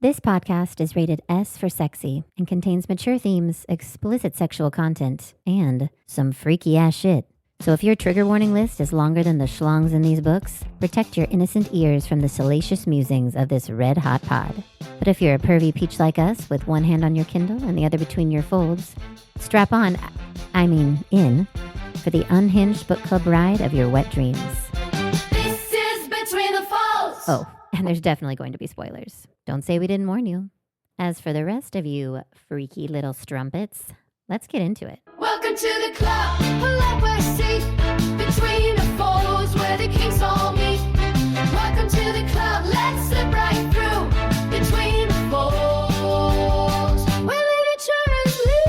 This podcast is rated S for sexy and contains mature themes, explicit sexual content, and some freaky ass shit. So if your trigger warning list is longer than the schlongs in these books, protect your innocent ears from the salacious musings of this red hot pod. But if you're a pervy peach like us with one hand on your Kindle and the other between your folds, strap on, in, for the unhinged book club ride of your wet dreams. This is Between the Folds. Oh, and there's definitely going to be spoilers. Don't say we didn't warn you. As for the rest of you freaky little strumpets, let's get into it. Welcome to the club, a lower seat. Between the folds where the kings all meet. Welcome to the club, let's slip right through. Between the folds where literature is blue.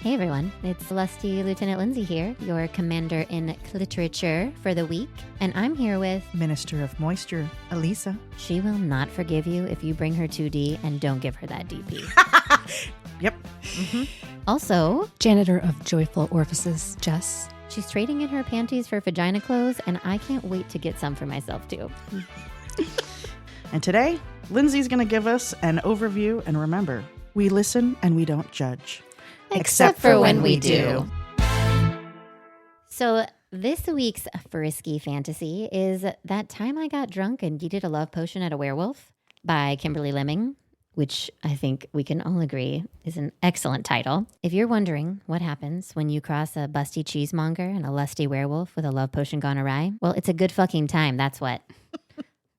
Hey everyone, it's Lusty Lieutenant Lindsay here, your commander in literature for the week, and I'm here with Minister of Moisture, Elisa. She will not forgive you if you bring her 2D and don't give her that DP. Yep. Mm-hmm. Also, Janitor of Joyful Orifices, Jess. She's trading in her panties for vagina clothes, and I can't wait to get some for myself too. And today, Lindsay's going to give us an overview, and remember, we listen and we don't judge. Except for when we do. So this week's frisky fantasy is That Time I Got Drunk and Yeeted a Love Potion at a Werewolf by Kimberly Lemming, which I think we can all agree is an excellent title. If you're wondering what happens when you cross a busty cheesemonger and a lusty werewolf with a love potion gone awry, well, it's a good fucking time, that's what.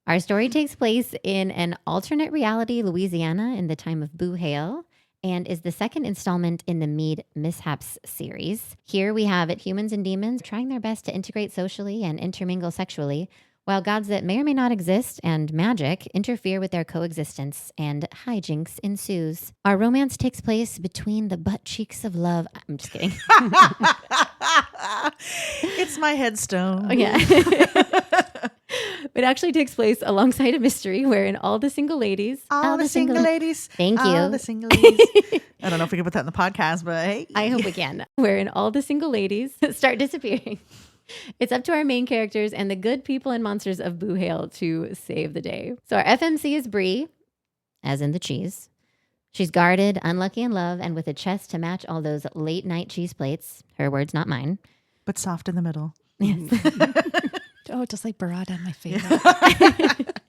Our story takes place in an alternate reality Louisiana in the time of Boo Hale, and is the second installment in the Mead Mishaps series. Here we have humans and demons trying their best to integrate socially and intermingle sexually, while gods that may or may not exist and magic interfere with their coexistence, and hijinks ensues. Our romance takes place between the butt cheeks of love. I'm just kidding. It's my headstone. Oh, yeah. It actually takes place alongside a mystery wherein all the single ladies. All the single ladies. Thank you. All the single ladies. I don't know if we can put that in the podcast, but hey. I hope we can. Wherein all the single ladies start disappearing. It's up to our main characters and the good people and monsters of Boo Hale to save the day. So our FMC is Bree, as in the cheese. She's guarded, unlucky in love, and with a chest to match all those late night cheese plates. Her words, not mine. But soft in the middle. Yes. Oh, just like burrata, my favorite.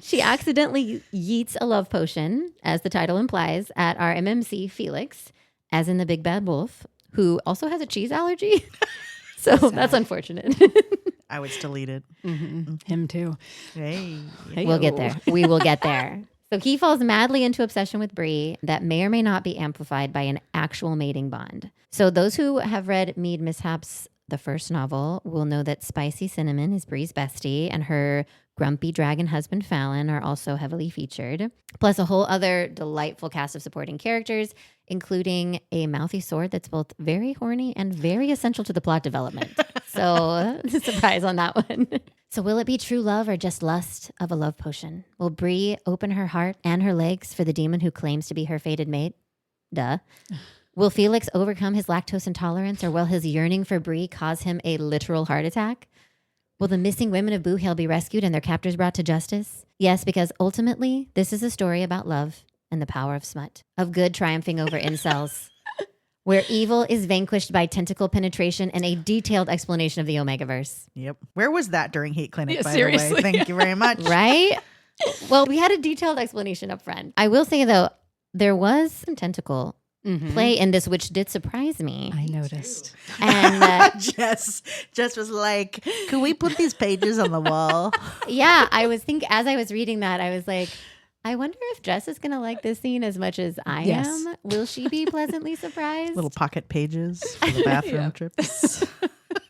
She accidentally yeets a love potion, as the title implies, at our MMC Felix, as in the Big Bad Wolf, who also has a cheese allergy. So that's unfortunate. I would still eat it. Mm-hmm. Him too. Hey. We'll get there. We will get there. So he falls madly into obsession with Bree that may or may not be amplified by an actual mating bond. So those who have read Mead Mishaps, the first novel, will know that Spicy Cinnamon is Bree's bestie, and her grumpy dragon husband Fallon are also heavily featured. Plus a whole other delightful cast of supporting characters, including a mouthy sword that's both very horny and very essential to the plot development. So, surprise on that one. So will it be true love or just lust of a love potion? Will Bree open her heart and her legs for the demon who claims to be her fated mate? Duh. Will Felix overcome his lactose intolerance, or will his yearning for Bree cause him a literal heart attack? Will the missing women of Boo Hale be rescued and their captors brought to justice? Yes, because ultimately, this is a story about love and the power of smut, of good triumphing over incels, where evil is vanquished by tentacle penetration and a detailed explanation of the Omegaverse. Yep. Where was that during Hate Clinic, by seriously. the way? Thank you very much. Right? Well, we had a detailed explanation up front. I will say, though, there was some tentacle play in this, which did surprise me. I noticed. And Jess was like, could we put these pages on the wall? yeah, I was thinking, as I was reading that, I was like, I wonder if Jess is going to like this scene as much as I am. Will she be pleasantly surprised? Little pocket pages for the bathroom trips.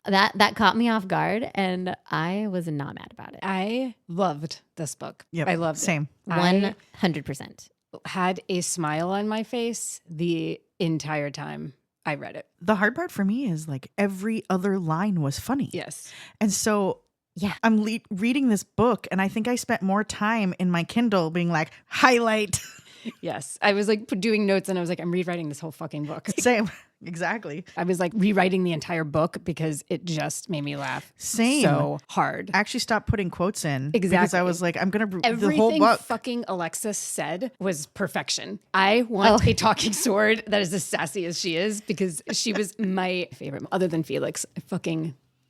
That caught me off guard, and I was not mad about it. I loved this book. Yep. I loved Same. it. I 100%. had a smile on my face the entire time I read it. The hard part for me is like every other line was funny. Yes. And so Yeah. I'm reading this book, and I think I spent more time in my Kindle being like, highlight. Yes. I was like doing notes, and I was like, I'm rewriting this whole fucking book. Same. exactly. I was like rewriting the entire book because it just made me laugh Same. so hard. I actually stopped putting quotes in because Exactly. I was like, I'm going to the Everything whole book. fucking Alexis said was perfection. I want a talking sword that is as sassy as she is because she was my favorite, other than Felix.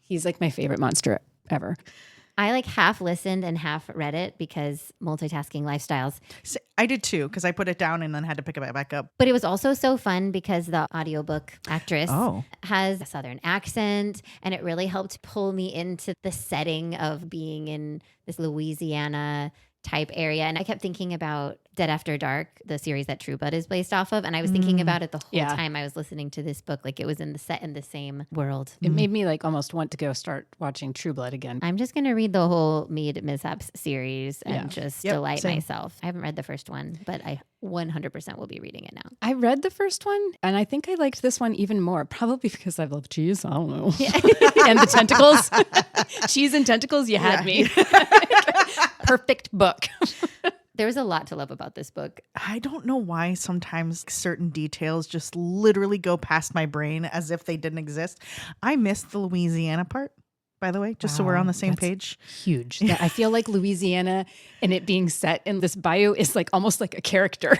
He's like my favorite monster ever. I like half listened and half read it because multitasking lifestyles. I did too, because I put it down and then had to pick it back up. But it was also so fun because the audiobook actress Oh. has a Southern accent, and it really helped pull me into the setting of being in this Louisiana type area. And I kept thinking about Dead After Dark, the series that True Blood is based off of. And I was thinking about it the whole time I was listening to this book. Like it was in the same world. It made me like almost want to go start watching True Blood again. I'm just going to read the whole Mead Mishaps series and just delight same. myself. I haven't read the first one, but I 100% will be reading it now. I read the first one and I think I liked this one even more, probably because I love cheese. I don't know. And the tentacles. Cheese and tentacles, you had me. Perfect book. There was a lot to love about this book. I don't know why sometimes certain details just literally go past my brain as if they didn't exist. I missed the Louisiana part, by the way, just so we're on the same That's page. Huge. Yeah, I feel like Louisiana and it being set in this bayou is like almost like a character.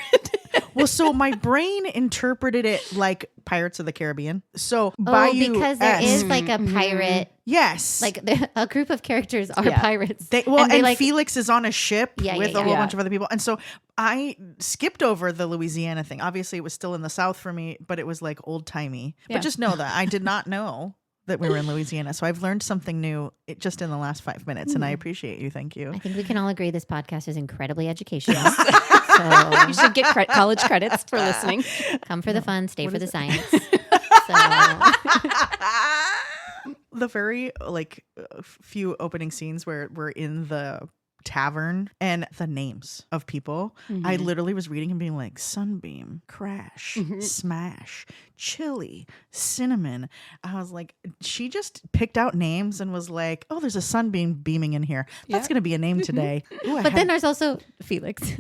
Well, so my brain interpreted it like Pirates of the Caribbean. So bayou because there is like a pirate, yes, like a group of characters are pirates. and Felix is on a ship with a whole yeah. bunch of other people. And so I skipped over the Louisiana thing. Obviously, it was still in the South for me, but it was like old timey. Yeah. But just know that I did not know that we were in Louisiana. So I've learned something new just in the last 5 minutes, and I appreciate you. Thank you. I think we can all agree this podcast is incredibly educational. You should get college credits for listening. Come for the fun, stay for the science. The very few opening scenes where we're in the tavern and the names of people, I literally was reading and being like Sunbeam, Crash, Smash, Chili, Cinnamon. I was like, she just picked out names and was like, oh, there's a sunbeam beaming in here. That's gonna be a name today. Ooh, But then there's also Felix.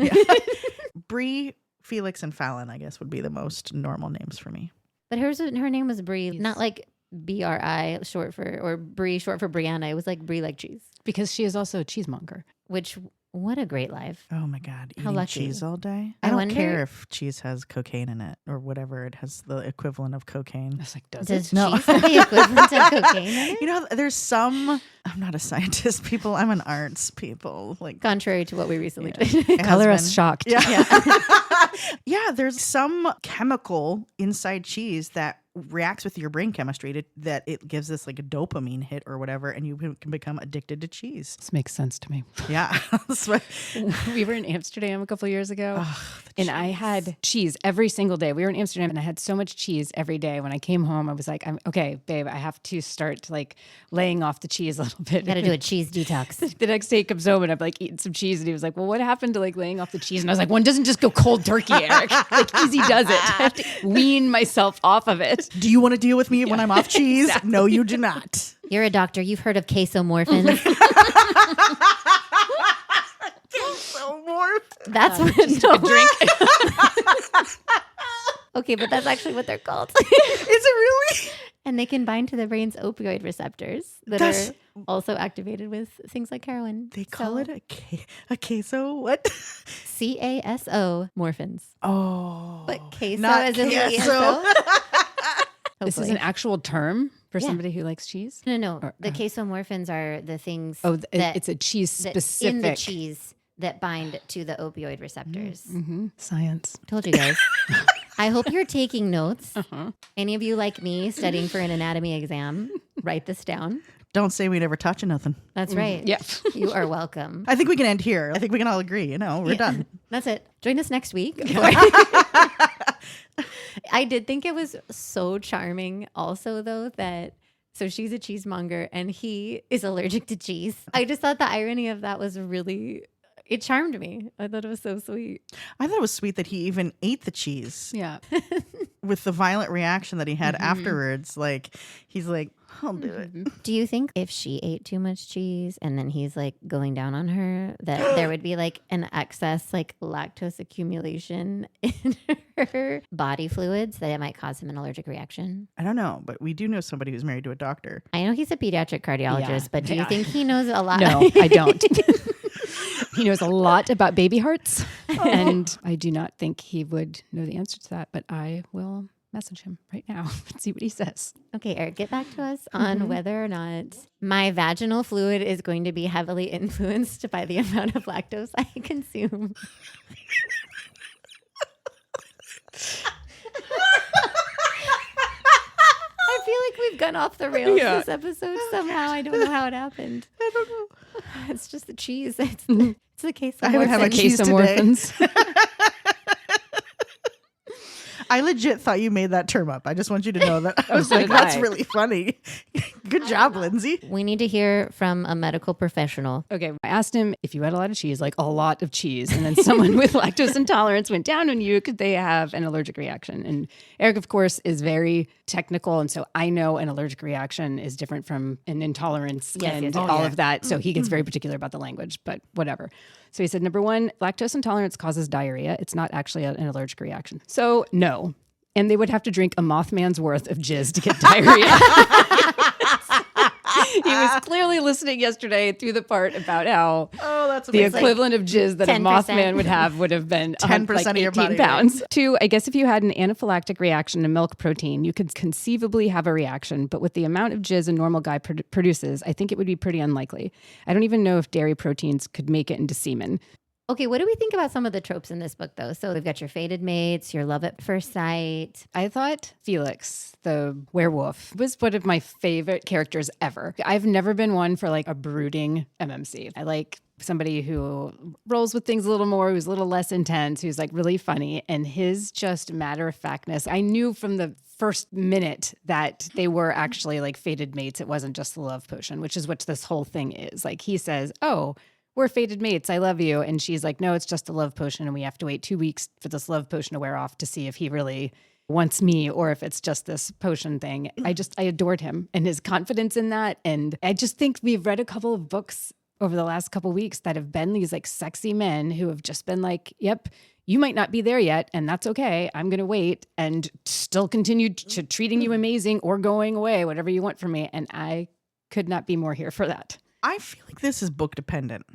Bree, Felix, and Fallon, I guess, would be the most normal names for me. But her name was Bree, not like BRI short for, or Bree short for Brianna. It was like Bree like cheese. Because she is also a cheesemonger. Which, what a great life. Oh my God. How Eating lucky. cheese all day? I I don't wonder- care if cheese has cocaine in it or whatever. It has the equivalent of cocaine. I was like, does Does it? No. cheese have the equivalent of cocaine in it? You know, there's some, I'm not a scientist people, I'm an arts people. Like, Contrary to what we recently Yeah. did. it Color has us been- shocked. Yeah. Yeah, there's some chemical inside cheese that reacts with your brain chemistry that it gives this like a dopamine hit or whatever, and you can become addicted to cheese. This makes sense to me. Yeah. That's what- We were in Amsterdam a couple of years ago, Ugh, and I had cheese every single day. We were in Amsterdam, and I had so much cheese every day. When I came home, I was like, okay, babe, I have to start like laying off the cheese a little bit. Got to do a cheese detox. The next day he comes home and I'm like eating some cheese, and he was like, well, what happened to like laying off the cheese? And I was like, one doesn't just go cold turkey, Eric. Like easy does it. I have to wean myself off of it. Do you want to deal with me when I'm off cheese? Exactly. No, you do not. You're a doctor. You've heard of quesomorphins. So more. That's what A drink. Okay, but that's actually what they're called. Is it really? And they can bind to the brain's opioid receptors that That's- are also activated with things like heroin. They call it a queso. What? CASO morphins. Oh, But queso not as in queso. queso. This is an actual term for somebody who likes cheese? No. Or- The quesomorphins are the things Oh, that, it's a cheese that specific. in the cheese that bind to the opioid receptors. Science. Told you guys. I hope you're taking notes. Uh-huh. Any of you like me studying for an anatomy exam, write this down. Don't say we never touch nothing. That's right. Yep. You are welcome. I think we can end here. I think we can all agree. We're done. That's it. Join us next week. I did think it was so charming also, though, that so she's a cheesemonger and he is allergic to cheese. I just thought the irony of that was really, it charmed me. I thought it was so sweet. I thought it was sweet that he even ate the cheese Yeah. with the violent reaction that he had afterwards. Like, he's like, I'll do it. Do you think if she ate too much cheese and then he's like going down on her, that there would be like an excess like lactose accumulation in her her body fluids that it might cause him an allergic reaction? I don't know, but we do know somebody who's married to a doctor. I know he's a pediatric cardiologist, Yeah. but do you think he knows a lot? No, I don't. He knows a lot about baby hearts, and I do not think he would know the answer to that, but I will message him right now and see what he says. Okay, Eric, get back to us on whether or not my vaginal fluid is going to be heavily influenced by the amount of lactose I consume. I feel like we've gone off the rails this episode somehow. I don't know how it happened. I don't know. It's just the cheese. It's the case of I would have a orphans. cheese Case of today. orphans. I legit thought you made that term up. I just want you to know that. I was so like, did that's I. really funny. Good job, Lindsay. We need to hear from a medical professional. Okay, I asked him if you had a lot of cheese, like a lot of cheese, and then someone with lactose intolerance went down on you, could they have an allergic reaction? And Eric, of course, is very technical. And so I know an allergic reaction is different from an intolerance and all of that. So he gets very particular about the language, but whatever. So he said, number one, lactose intolerance causes diarrhea. It's not actually an allergic reaction. So no. And they would have to drink a Mothman's worth of jizz to get diarrhea. He was clearly listening yesterday through the part about how That's the amazing. equivalent of jizz that a 10%. Mothman would have been 10% like of your 18 body weight. pounds. Two, I guess if you had an anaphylactic reaction to milk protein, you could conceivably have a reaction. But with the amount of jizz a normal guy produces, I think it would be pretty unlikely. I don't even know if dairy proteins could make it into semen. Okay, what do we think about some of the tropes in this book, though? So we've got your fated mates, your love at first sight. I thought Felix, the werewolf, was one of my favorite characters ever. I've never been one for like a brooding MMC. I like somebody who rolls with things a little more, who's a little less intense, who's like really funny. And his just matter-of-factness, I knew from the first minute that they were actually like fated mates. It wasn't just the love potion, which is what this whole thing is. Like he says, oh, we're fated mates. I love you. And she's like, no, it's just a love potion. And we have to wait 2 weeks for this love potion to wear off to see if he really wants me or if it's just this potion thing. I adored him and his confidence in that. And I just think we've read a couple of books over the last couple of weeks that have been these like sexy men who have just been like, yep, you might not be there yet. And that's okay. I'm going to wait and still continue to treating you amazing or going away, whatever you want from me. And I could not be more here for that. I feel like this is book dependent.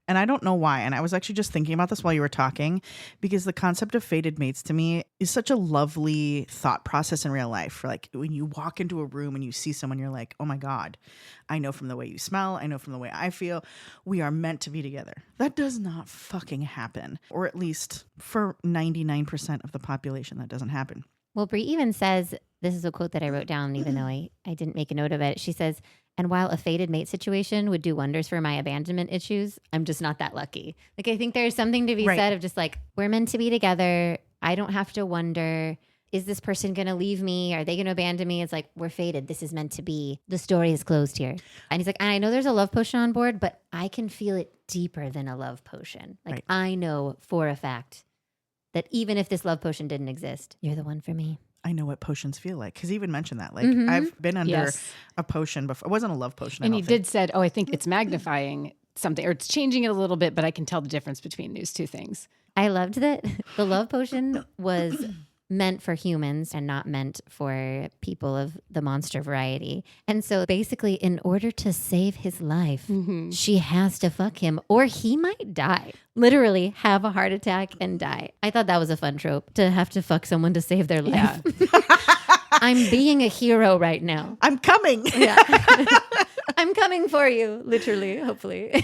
And I don't know why. And I was actually just thinking about this while you were talking, because the concept of fated mates to me is such a lovely thought process in real life. Like when you walk into a room and you see someone, you're like, oh my God, I know from the way you smell. I know from the way I feel. We are meant to be together. That does not fucking happen. Or at least for 99% of the population, that doesn't happen. Well, Brie even says, this is a quote that I wrote down, even though I didn't make a note of it. She says, and while a fated mate situation would do wonders for my abandonment issues, I'm just not that lucky. Like, I think there's something to be said of just like, we're meant to be together. I don't have to wonder, is this person going to leave me? Are they going to abandon me? It's like, we're fated. This is meant to be. The story is closed here. And he's like, I know there's a love potion on board, but I can feel it deeper than a love potion. Like, I know for a fact that even if this love potion didn't exist, you're the one for me. I know what potions feel like. Because he even mentioned that. Like, I've been under a potion before. It wasn't a love potion. And he did said, oh, I think it's magnifying something or it's changing it a little bit, but I can tell the difference between these two things. I loved that the love potion was meant for humans and not meant for people of the monster variety. And so basically, in order to save his life, she has to fuck him or he might die. Literally have a heart attack and die. I thought that was a fun trope, to have to fuck someone to save their life. I'm being a hero right now. I'm coming. Yeah. I'm coming for you, literally, hopefully.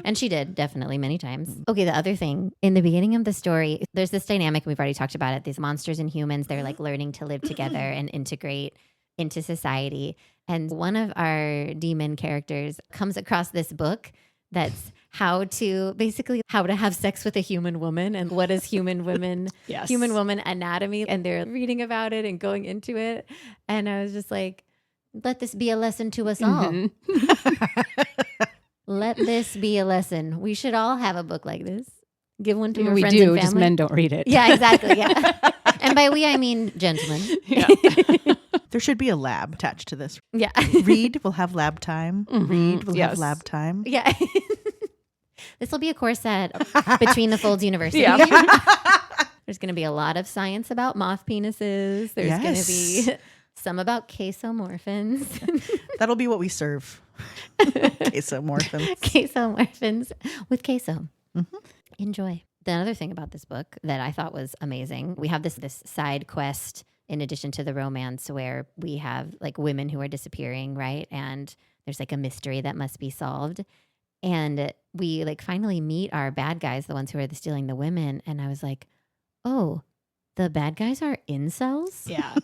And she did, definitely, many times. Okay, the other thing, in the beginning of the story, there's this dynamic, we've already talked about it, these monsters and humans, they're like learning to live together and integrate into society. And one of our demon characters comes across this book that's how to have sex with a human woman and what is human woman anatomy. And they're reading about it and going into it. And I was just like, let this be a lesson to us all. Let this be a lesson. We should all have a book like this. Give one to your friends and family. Just men don't read it. Yeah, exactly. Yeah. And by we, I mean gentlemen. Yeah. There should be a lab attached to this. Yeah. Read, we'll have lab time. Read, we'll have lab time. Yeah. This will be a course at Between the Folds University. Yeah. There's going to be a lot of science about moth penises. There's going to be some about casomorphins. That'll be what we serve. Casomorphins. Casomorphins with queso. Enjoy. The other thing about this book that I thought was amazing, we have this side quest in addition to the romance where we have like women who are disappearing, right? And there's like a mystery that must be solved. And we like finally meet our bad guys, the ones who are stealing the women. And I was like, oh, the bad guys are incels? Yeah.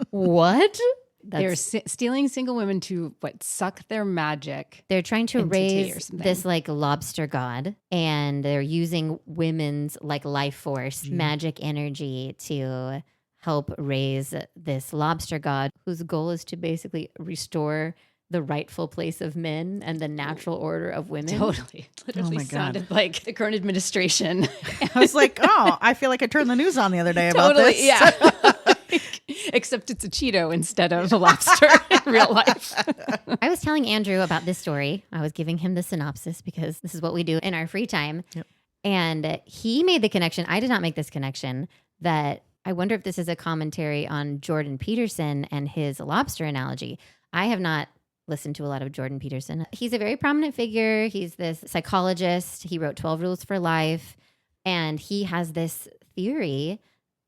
What? They're stealing single women to suck their magic. They're trying to into tea or raise something. this like lobster god, and they're using women's like life force, magic energy to help raise this lobster god whose goal is to basically restore the rightful place of men and the natural order of women. Totally. Literally my God. sounded like the current administration. I was like, oh, I feel like I turned the news on the other day about Totally, this. yeah. Except it's a Cheeto instead of a lobster in real life. I was telling Andrew about this story. I was giving him the synopsis because this is what we do in our free time. Yep. And he made the connection. I did not make this connection that I wonder if this is a commentary on Jordan Peterson and his lobster analogy. I have not listened to a lot of Jordan Peterson. He's a very prominent figure. He's this psychologist. He wrote 12 Rules for Life. And he has this theory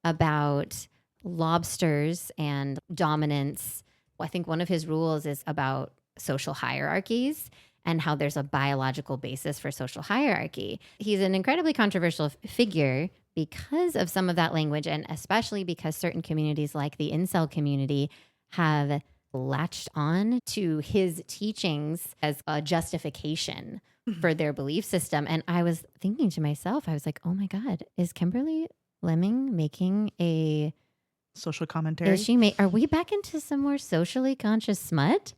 about lobsters and dominance. I think one of his rules is about social hierarchies and how there's a biological basis for social hierarchy. He's an incredibly controversial figure because of some of that language, and especially because certain communities like the incel community have latched on to his teachings as a justification for their belief system. And I was thinking to myself, I was like, oh my God, is Kimberly Lemming making a Social commentary. are we back into some more socially conscious smut?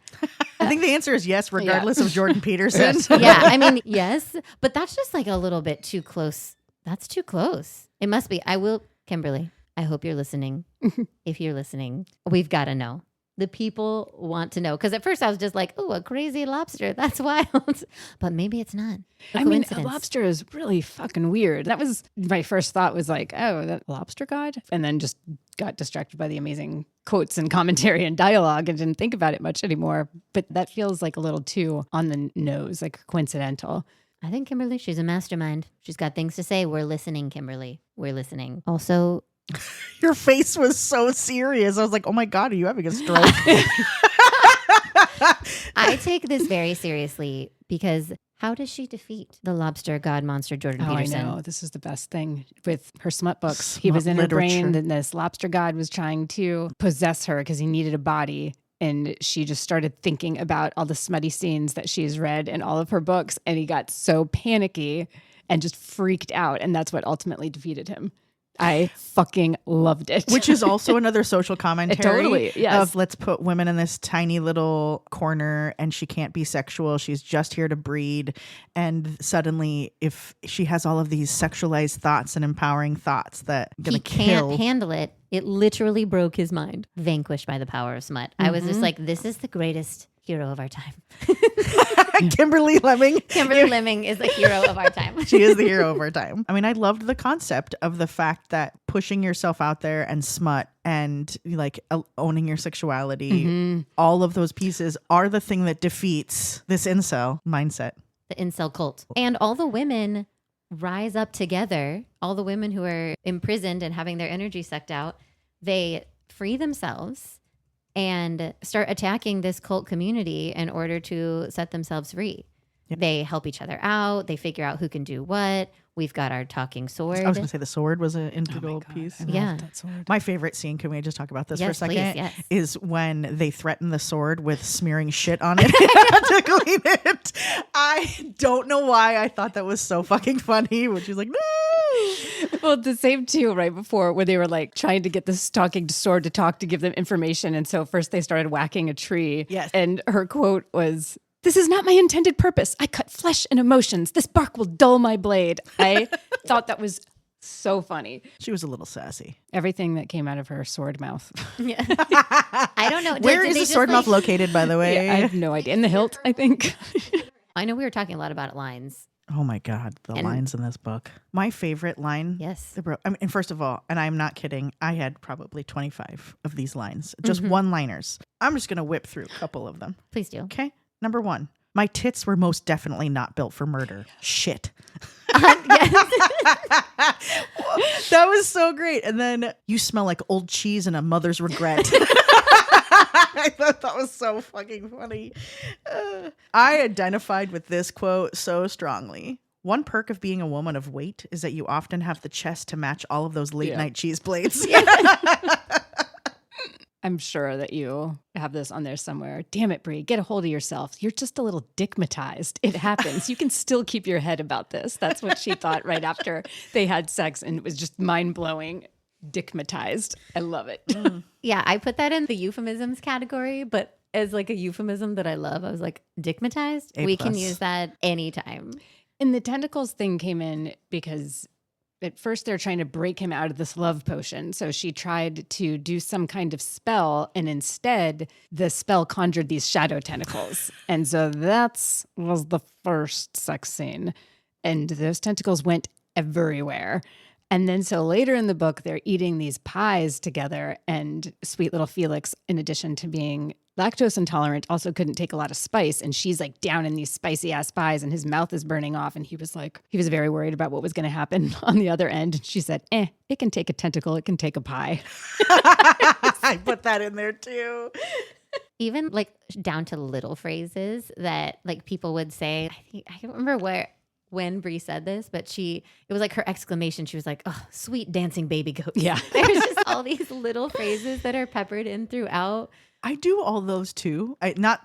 I think the answer is yes, regardless of Jordan Peterson. Yeah, I mean, yes, but that's just like a little bit too close. That's too close. It must be. Kimberly, I hope you're listening. If you're listening, we've got to know. The people want to know. Because at first I was just like, oh, a crazy lobster. That's wild. But maybe it's not. I mean, a lobster is really fucking weird. That was my first thought was like, oh, that lobster god? And then just got distracted by the amazing quotes and commentary and dialogue and didn't think about it much anymore. But that feels like a little too on the nose, like coincidental. I think Kimberly, she's a mastermind. She's got things to say. We're listening, Kimberly. We're listening. Also, Your face was so serious. I was like, oh my God, are you having a stroke? I take this very seriously because how does she defeat the lobster god monster Jordan Peterson? I know. This is the best thing with her smut books. He was in her brain, and this lobster god was trying to possess her because he needed a body. And she just started thinking about all the smutty scenes that she's read in all of her books. And he got so panicky and just freaked out. And that's what ultimately defeated him. I fucking loved it. Which is also another social commentary Totally, yes. of let's put women in this tiny little corner and she can't be sexual. She's just here to breed. And suddenly, if she has all of these sexualized thoughts and empowering thoughts that gonna He can't handle it. It literally broke his mind. Vanquished by the power of smut. I was just like, this is the greatest hero of our time. Kimberly Lemming. Kimberly Lemming is the hero of our time. She is the hero of our time. I mean, I loved the concept of the fact that pushing yourself out there and smut and like owning your sexuality, all of those pieces are the thing that defeats this incel mindset. The incel cult. And all the women rise up together. All the women who are imprisoned and having their energy sucked out, they free themselves and start attacking this cult community in order to set themselves free. Yep. They help each other out. They figure out who can do what. We've got our talking sword. I was going to say the sword was an integral piece. Yeah. That sword. My favorite scene, can we just talk about this for a Yes, second? please, yes. Is when they threaten the sword with smearing shit on it to clean it. I don't know why I thought that was so fucking funny. When she's like, no. Well, the same too, right before where they were like trying to get this talking sword to talk to give them information. And so first they started whacking a tree. Yes. And her quote was, "This is not my intended purpose. I cut flesh and emotions. This bark will dull my blade." I thought that was so funny. She was a little sassy. Everything that came out of her sword mouth. I don't know. Where Did is they the just, sword like- mouth located, by the way? Yeah, I have no idea. In the hilt, I think. I know we were talking a lot about lines. Oh my God, the lines in this book. My favorite line. Yes. And first of all, and I'm not kidding, I had probably 25 of these lines, just one-liners. I'm just going to whip through a couple of them. Please do. Okay. Number 1. My tits were most definitely not built for murder. Shit. That was so great. And then you smell like old cheese and a mother's regret. I thought that was so fucking funny. I identified with this quote so strongly. One perk of being a woman of weight is that you often have the chest to match all of those late night cheese plates. I'm sure that you have this on there somewhere. Damn it, Brie, get a hold of yourself. You're just a little dickmatized. It happens. You can still keep your head about this. That's what she thought right after they had sex, and it was just mind-blowing. Dickmatized. I love it. Yeah, I put that in the euphemisms category, but as like a euphemism that I love, I was like, dickmatized? We can use that anytime. And the tentacles thing came in because at first they're trying to break him out of this love potion. So she tried to do some kind of spell, and instead the spell conjured these shadow tentacles. And so that was the first sex scene. And those tentacles went everywhere. And then so later in the book, they're eating these pies together, and sweet little Felix, in addition to being lactose intolerant, also couldn't take a lot of spice. And she's like down in these spicy ass pies, and his mouth is burning off. And he was very worried about what was going to happen on the other end. And she said, it can take a tentacle. It can take a pie. I put that in there too. Even like down to little phrases that like people would say. I can't remember when Brie said this, but it was like her exclamation. She was like, "Oh, sweet dancing baby goat." Yeah. There's just all these little phrases that are peppered in throughout. I do all those too. Not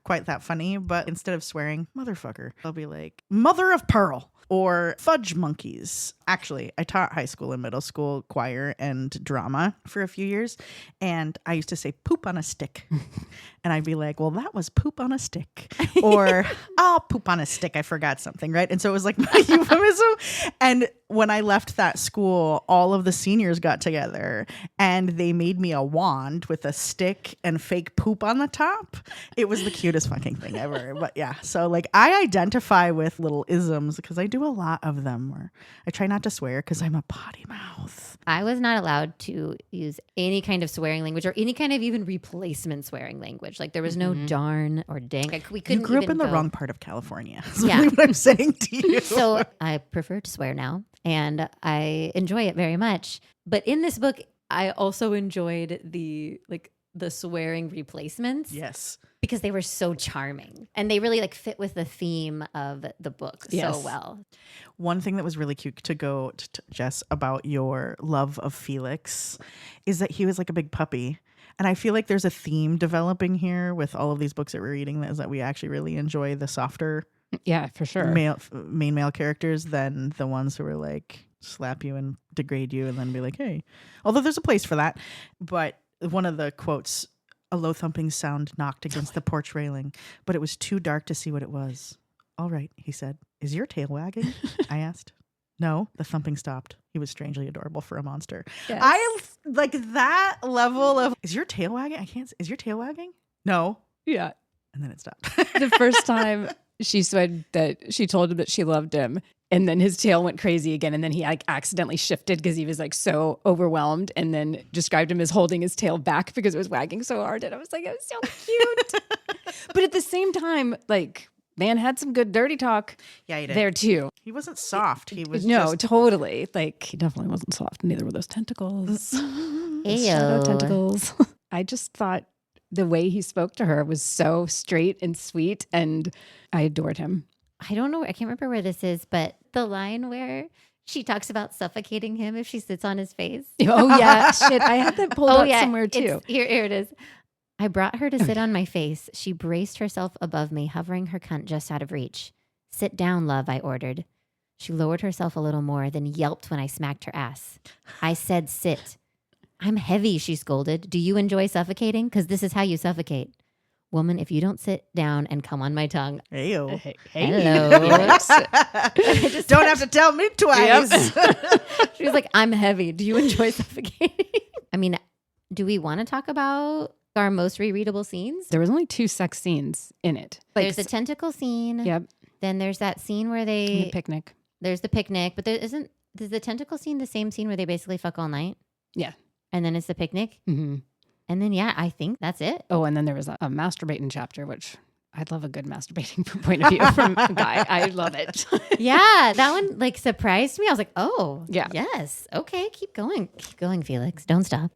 quite that funny, but instead of swearing, motherfucker, I'll be like, mother of pearl or fudge monkeys. Actually, I taught high school and middle school choir and drama for a few years, and I used to say poop on a stick. And I'd be like, well, that was poop on a stick. Or, oh, poop on a stick. I forgot something, right? And so it was like my euphemism. And when I left that school, all of the seniors got together and they made me a wand with a stick and fake poop on the top. It was the cutest fucking thing ever. But yeah, so like I identify with little isms because I do a lot of them where I try not to swear because I'm a potty mouth. I was not allowed to use any kind of swearing language or any kind of even replacement swearing language. Like there was no darn or dang. Like, we couldn't. You grew up even in the go. wrong part of California. Is Yeah. really what I'm saying to you. So I prefer to swear now, and I enjoy it very much. But in this book, I also enjoyed the swearing replacements. Yes. Because they were so charming and they really like fit with the theme of the book so well. One thing that was really cute to go to Jess about your love of Felix is that he was like a big puppy. And I feel like there's a theme developing here with all of these books that we're reading, is that we actually really enjoy the softer For sure. main male characters than the ones who are like slap you and degrade you and then be like, hey, although there's a place for that. But one of the quotes, a low thumping sound knocked against the porch railing, but it was too dark to see what it was. All right, he said. Is your tail wagging? I asked. No, the thumping stopped. He was strangely adorable for a monster. Yes. I like that level of, is your tail wagging? Is your tail wagging? No. Yeah. And then it stopped. The first time she said that she told him that she loved him, and then his tail went crazy again, and then he like accidentally shifted because he was like so overwhelmed, and then described him as holding his tail back because it was wagging so hard, and I was like, it was so cute. But at the same time, like, man had some good dirty talk. Yeah, he did. There too. He wasn't soft. He was No, just totally. Like, he definitely wasn't soft. Neither were those tentacles. Shadow Ayo. tentacles. I just thought the way he spoke to her was so straight and sweet, and I adored him. I don't know. I can't remember where this is, but the line where she talks about suffocating him if she sits on his face. Oh, yeah. Shit. I had that pulled up somewhere too. Here it is. I brought her to sit on my face. She braced herself above me, hovering her cunt just out of reach. Sit down, love, I ordered. She lowered herself a little more, then yelped when I smacked her ass. I said sit. I'm heavy, she scolded. Do you enjoy suffocating? Because this is how you suffocate. Woman, if you don't sit down and come on my tongue. Ayo. Hello. Don't have to tell me twice. She was like, I'm heavy. Do you enjoy suffocating? I mean, do we want to talk about our most rereadable scenes? There was only 2 sex scenes in it. There's the tentacle scene. Yep. Then there's that scene where The picnic. there's the picnic, but is the tentacle scene the same scene where they basically fuck all night? Yeah. And then it's the picnic? Mm-hmm. And then, yeah, I think that's it. Oh, and then there was a masturbating chapter, which I'd love a good masturbating point of view from a guy. I love it. Yeah, that one like surprised me. I was like, oh, Yeah. yes. Okay, keep going. Keep going, Felix. Don't stop.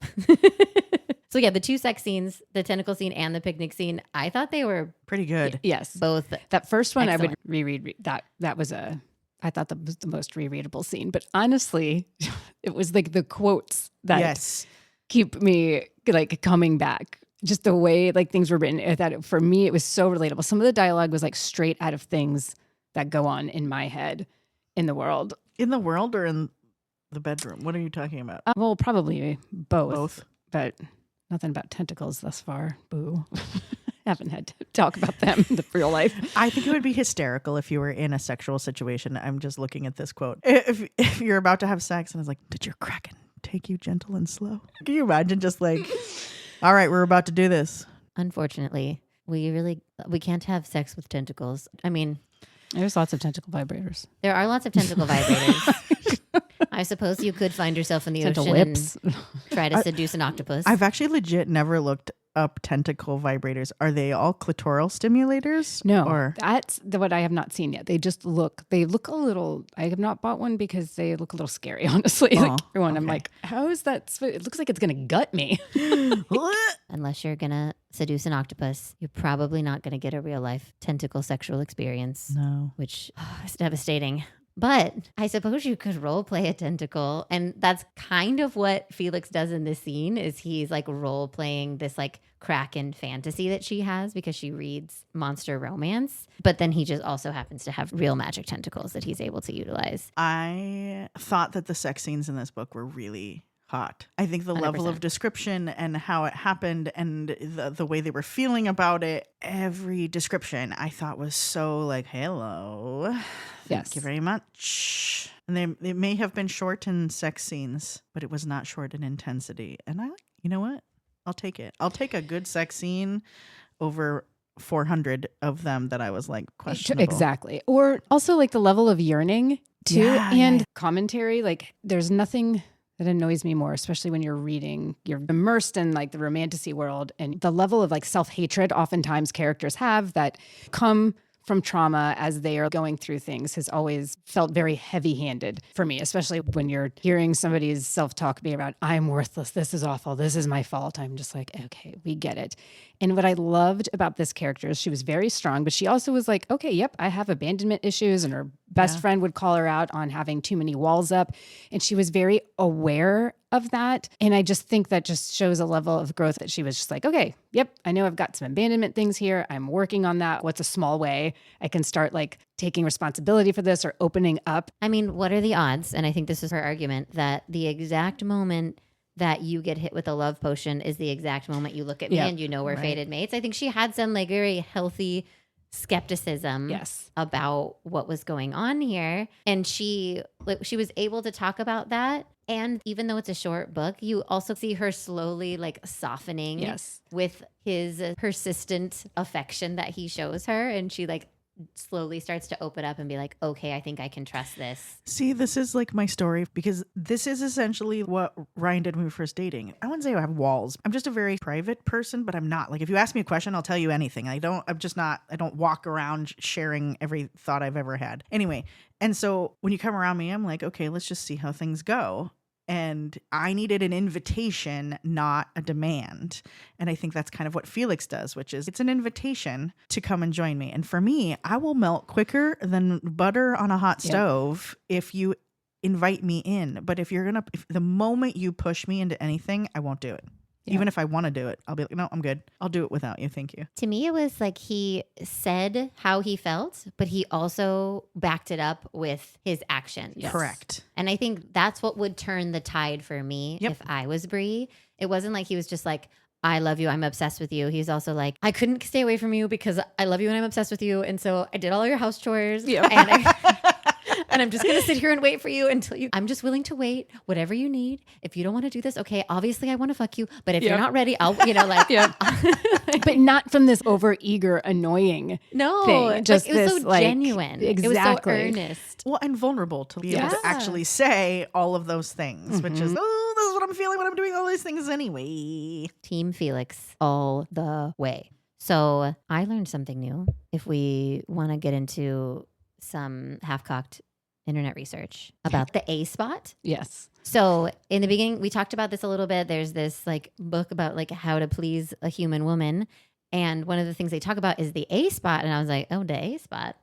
So yeah, the two sex scenes, the tentacle scene and the picnic scene, I thought they were Pretty good. Yes. both. That first one I Excellent. would reread. That was I thought that was the most rereadable scene. But honestly, it was like the quotes that Yes. keep me like coming back. Just the way like things were written. That for me, it was so relatable. Some of the dialogue was like straight out of things that go on in my head in the world. In the world or in the bedroom? What are you talking about? Well, probably both. Both. But nothing about tentacles thus far. Boo. Haven't had to talk about them in the real life. I think it would be hysterical if you were in a sexual situation. I'm just looking at this quote. If you're about to have sex and it's like, did your kraken take you gentle and slow? Can you imagine just like, all right, we're about to do this. Unfortunately, we can't have sex with tentacles. I mean, There's lots of tentacle vibrators. there are lots of tentacle vibrators. I suppose you could find yourself in the Tentacle ocean whips. and try to seduce an octopus. I've actually legit never looked up tentacle vibrators. Are they all clitoral stimulators? No, Or that's what I have not seen yet. They look a little, I have not bought one because they look a little scary, honestly. Oh, Like everyone, I'm okay. like, how is that? It looks like it's going to gut me. Unless you're going to seduce an octopus, you're probably not going to get a real life tentacle sexual experience, no. which is devastating. But I suppose you could role play a tentacle. And that's kind of what Felix does in this scene is he's like role playing this like Kraken fantasy that she has because she reads monster romance. But then he just also happens to have real magic tentacles that he's able to utilize. I thought that the sex scenes in this book were really hot. I think the level 100%. of description and how it happened and the way they were feeling about it, every description I thought was so like, hello. Yes. Thank you very much. And they may have been short in sex scenes, but it was not short in intensity. And you know what? I'll take it. I'll take a good sex scene over 400 of them that I was like questionable. Exactly. Or also like the level of yearning too, Yeah, and yeah. commentary. Like there's nothing that annoys me more, especially when you're reading, you're immersed in like the romantasy world and the level of like self-hatred oftentimes characters have that come from trauma as they are going through things has always felt very heavy-handed for me, especially when you're hearing somebody's self-talk be about, I'm worthless, this is awful, this is my fault. I'm just like, okay, we get it. And what I loved about this character is she was very strong, but she also was like, okay, yep, I have abandonment issues. And her best friend would call her out on having too many walls up. And she was very aware of that. And I just think that just shows a level of growth that she was just like, okay, yep, I know I've got some abandonment things here. I'm working on that. What's a small way I can start like taking responsibility for this or opening up? I mean, what are the odds? And I think this is her argument that the exact moment that you get hit with a love potion is the exact moment you look at me Yeah. and you know we're fated mates. I think she had some like very healthy skepticism Yes. about what was going on here. And she was able to talk about that. And even though it's a short book, you also see her slowly like softening Yes. with his persistent affection that he shows her. And she like slowly starts to open up and be like, okay, I think I can trust this. See, this is like my story because this is essentially what Ryan did when we were first dating. I wouldn't say I have walls. I'm just a very private person, but I'm not. Like if you ask me a question, I'll tell you anything. I don't walk around sharing every thought I've ever had. Anyway, and so when you come around me, I'm like, okay, let's just see how things go. And I needed an invitation, not a demand. And I think that's kind of what Felix does, which is it's an invitation to come and join me. And for me, I will melt quicker than butter on a hot stove if you invite me in. But if the moment you push me into anything, I won't do it. Yeah. Even if I want to do it, I'll be like, no, I'm good. I'll do it without you. Thank you. To me, it was like he said how he felt, but he also backed it up with his actions. Yes. Correct. And I think that's what would turn the tide for me Yep. if I was Bree. It wasn't like he was just like, I love you, I'm obsessed with you. He's also like, I couldn't stay away from you because I love you and I'm obsessed with you. And so I did all your house chores. Yeah. And And I'm just going to sit here and wait for you until you, I'm just willing to wait, whatever you need. If you don't want to do this, okay, obviously I want to fuck you. But if you're not ready, I'll, like. But not from this over eager, annoying thing. Just it was this, so genuine. Exactly. It was so earnest. Well, and vulnerable to be able to actually say all of those things, which is, oh, this is what I'm feeling when I'm doing all these things anyway. Team Felix all the way. So I learned something new. If we want to get into some half-cocked internet research about the A spot. Yes. So in the beginning, we talked about this a little bit. There's this like book about like how to please a human woman. And one of the things they talk about is the A spot. And I was like, oh, the A spot.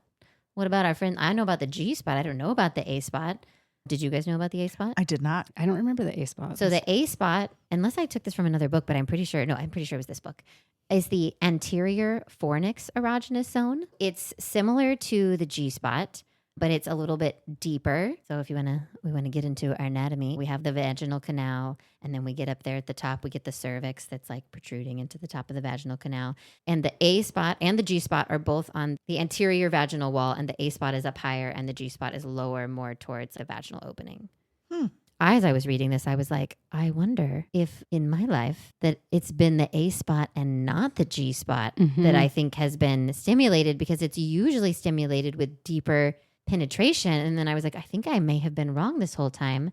What about our friend? I know about the G spot. I don't know about the A spot. Did you guys know about the A spot? I did not. I don't remember the A spot. So the A spot, unless I took this from another book, but I'm pretty sure it was this book, is the anterior fornix erogenous zone. It's similar to the G spot, but it's a little bit deeper. So if we want to get into our anatomy, we have the vaginal canal, and then we get up there at the top, we get the cervix that's like protruding into the top of the vaginal canal. And the A spot and the G spot are both on the anterior vaginal wall, and the A spot is up higher and the G spot is lower, more towards the vaginal opening. As I was reading this, I was like, I wonder if in my life that it's been the A spot and not the G spot that I think has been stimulated, because it's usually stimulated with deeper penetration. And then I was like, I think I may have been wrong this whole time.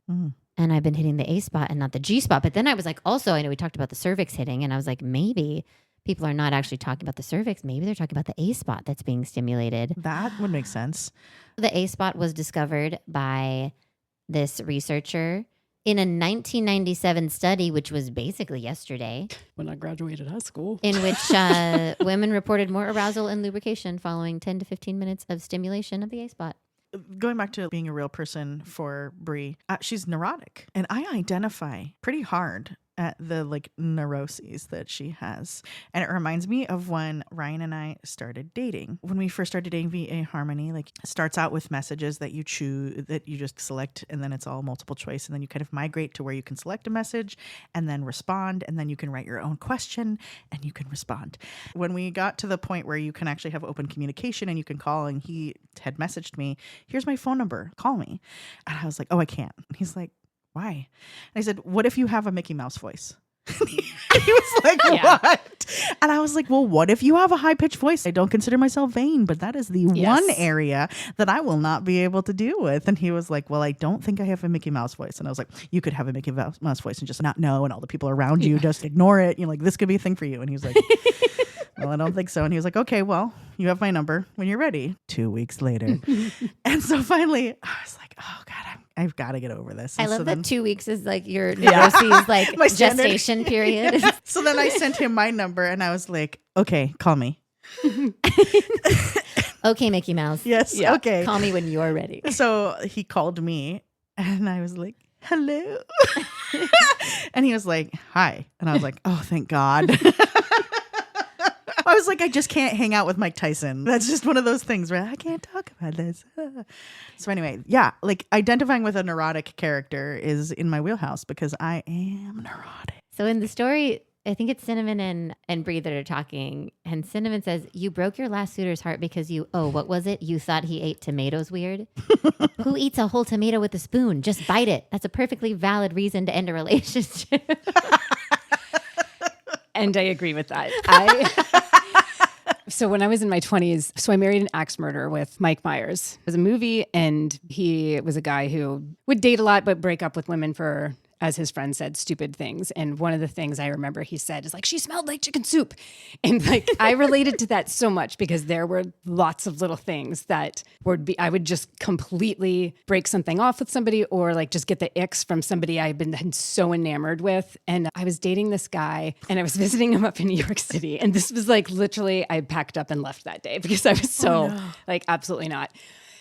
And I've been hitting the A spot and not the G spot. But then I was like, also, I know we talked about the cervix hitting, and I was like, maybe people are not actually talking about the cervix. Maybe they're talking about the A spot that's being stimulated. That would make sense. The A spot was discovered by this researcher in a 1997 study, which was basically yesterday, when I graduated high school, in which women reported more arousal and lubrication following 10 to 15 minutes of stimulation of the A spot. Going back to being a real person for Brie, she's neurotic, and I identify pretty hard at the like neuroses that she has. And it reminds me of when Ryan and I started dating. When we first started dating via Harmony, like it starts out with messages that you choose, that you just select, and then it's all multiple choice. And then you kind of migrate to where you can select a message and then respond, and then you can write your own question and you can respond. When we got to the point where you can actually have open communication and you can call, and he had messaged me, here's my phone number, call me. And I was like, oh, I can't. And he's like, why? And I said, what if you have a Mickey Mouse voice? He was like, what? And I was like, well, what if you have a high-pitched voice? I don't consider myself vain, but that is the one area that I will not be able to deal with. And he was like, well, I don't think I have a Mickey Mouse voice. And I was like, you could have a Mickey Mouse voice and just not know, and all the people around you just ignore it. You're like, this could be a thing for you. And he was like, well, I don't think so. And he was like, okay, well, you have my number when you're ready. 2 weeks later. And so finally, I was like, oh, God, I've got to get over this. And I love so that 2 weeks is like your neuroses, like My standard. gestation period. So then I sent him my number, and I was like, okay, call me. Okay, Mickey Mouse. Yes, okay. Call me when you're ready. So he called me, and I was like, hello. And he was like, hi. And I was like, oh, thank God. I was like, I just can't hang out with Mike Tyson. That's just one of those things where I can't talk about this. So anyway, yeah, like identifying with a neurotic character is in my wheelhouse because I am neurotic. So in the story, I think it's Cinnamon and Brie that are talking. And Cinnamon says, you broke your last suitor's heart because what was it? You thought he ate tomatoes weird? Who eats a whole tomato with a spoon? Just bite it. That's a perfectly valid reason to end a relationship. And I agree with that. So when I was in my 20s, I married an axe murderer with Mike Myers. It was a movie, and he was a guy who would date a lot but break up with women for, as his friend said, stupid things. And one of the things I remember he said is like, she smelled like chicken soup. And like, I related to that so much because there were lots of little things that I would just completely break something off with somebody, or like just get the icks from somebody I've been so enamored with. And I was dating this guy, and I was visiting him up in New York City. And this was like, literally, I packed up and left that day because I was so like, absolutely not.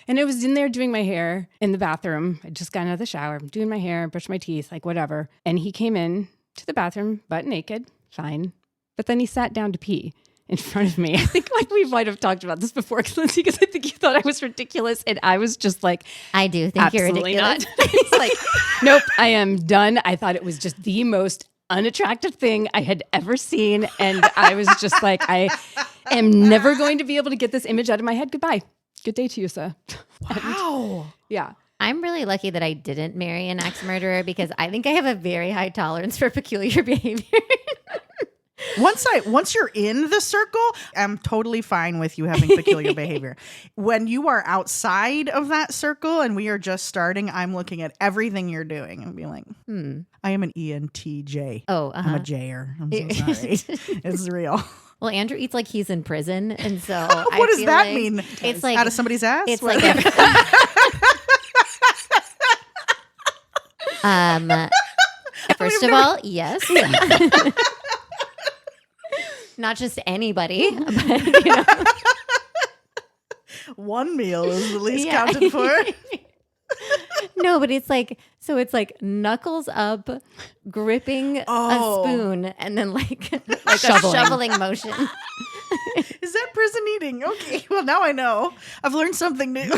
And I was in there doing my hair in the bathroom. I just got out of the shower, doing my hair, brushed my teeth, like whatever. And he came in to the bathroom, butt naked, fine. But then he sat down to pee in front of me. I think like we might have talked about this before, Lindsay, because I think you thought I was ridiculous. And I was just like, I do think you're absolutely ridiculous. not. He's like, nope, I am done. I thought it was just the most unattractive thing I had ever seen. And I was just like, I am never going to be able to get this image out of my head. Goodbye. Good day to you, sir. Wow. Yeah. I'm really lucky that I didn't marry an axe murderer because I think I have a very high tolerance for peculiar behavior. Once you're in the circle, I'm totally fine with you having peculiar behavior. When you are outside of that circle and we are just starting, I'm looking at everything you're doing and being like, I am an ENTJ. Oh, I'm a J-er. I'm so sorry. It's real. Well, Andrew eats like he's in prison, and so What does that mean? It's like Out of somebody's ass? It's What? like first of all, yes. Not just anybody, but you know. One meal is the least Yeah. counted for. No, but it's like knuckles up, gripping a spoon, and then like a shoveling motion. Is that prison eating? Okay, well now I know. I've learned something new.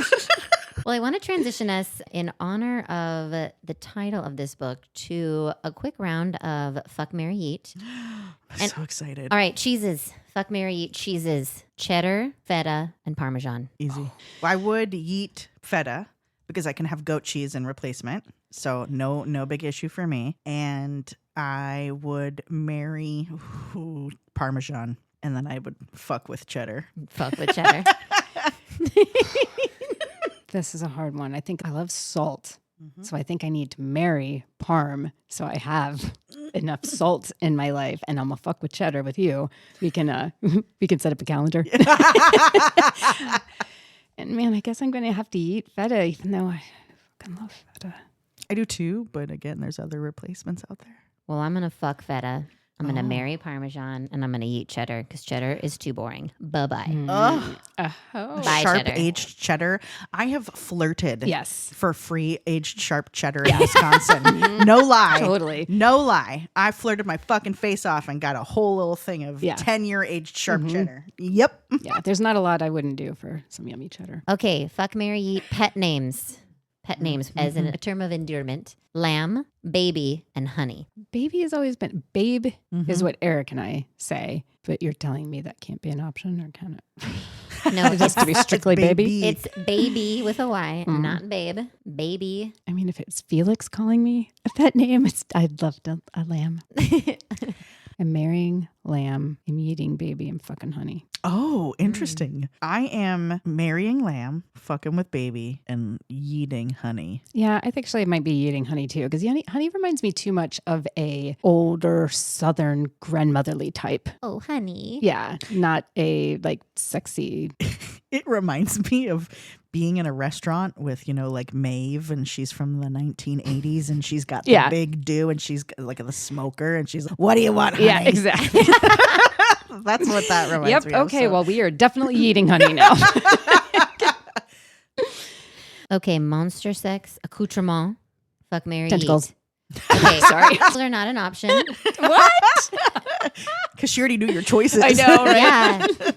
Well, I want to transition us in honor of the title of this book to a quick round of Fuck, Marry, Yeet. I'm so excited. All right, cheeses. Fuck, Marry, Yeet cheeses. Cheddar, feta, and Parmesan. Easy. Well, I would eat feta because I can have goat cheese in replacement. So no big issue for me. And I would marry Parmesan. And then I would fuck with cheddar. Fuck with cheddar. This is a hard one. I think I love salt. So I think I need to marry Parm so I have enough salt in my life, and I'm gonna fuck with cheddar with you. We can set up a calendar. And man, I guess I'm gonna have to eat feta, even though I fucking love feta. I do too, but again, there's other replacements out there. Well, I'm going to fuck feta. I'm going to marry Parmesan, and I'm going to eat cheddar because cheddar is too boring. Bye-bye. Ugh. Bye, Sharp cheddar. aged cheddar. I have flirted Yes. for free aged sharp cheddar in Wisconsin. No lie. Totally. No lie. I flirted my fucking face off and got a whole little thing of Yeah. 10-year aged sharp cheddar. Yep. Yeah, there's not a lot I wouldn't do for some yummy cheddar. Okay, fuck, marry, yeet, pet names. Pet names as in a term of endearment. Lamb, baby, and honey. Baby has always been, babe is what Eric and I say, but you're telling me that can't be an option, or can it? No, It has to be strictly baby. it's baby with a Y, not babe. Baby. I mean, if it's Felix calling me a pet name, I'd love a lamb. I'm marrying lamb. I'm eating baby. I'm fucking honey. Oh, interesting. I am marrying lamb, fucking with baby, and yeeting honey. Yeah, I think actually I might be eating honey too, because honey reminds me too much of a older Southern grandmotherly type. Oh, honey. Yeah, not a like sexy. It reminds me of being in a restaurant with, like Maeve, and she's from the 1980s, and she's got the big do, and she's got, like the smoker, and she's like, "What do you want, honey?" Yeah, exactly. That's what that reminds Yep. me of. Okay. Well, we are definitely eating honey now. Okay, monster sex, accoutrement, fuck, marry, Tentacles. yeet. Okay, sorry. Those are not an option. What? Because she already knew your choices. I know, right? Yeah.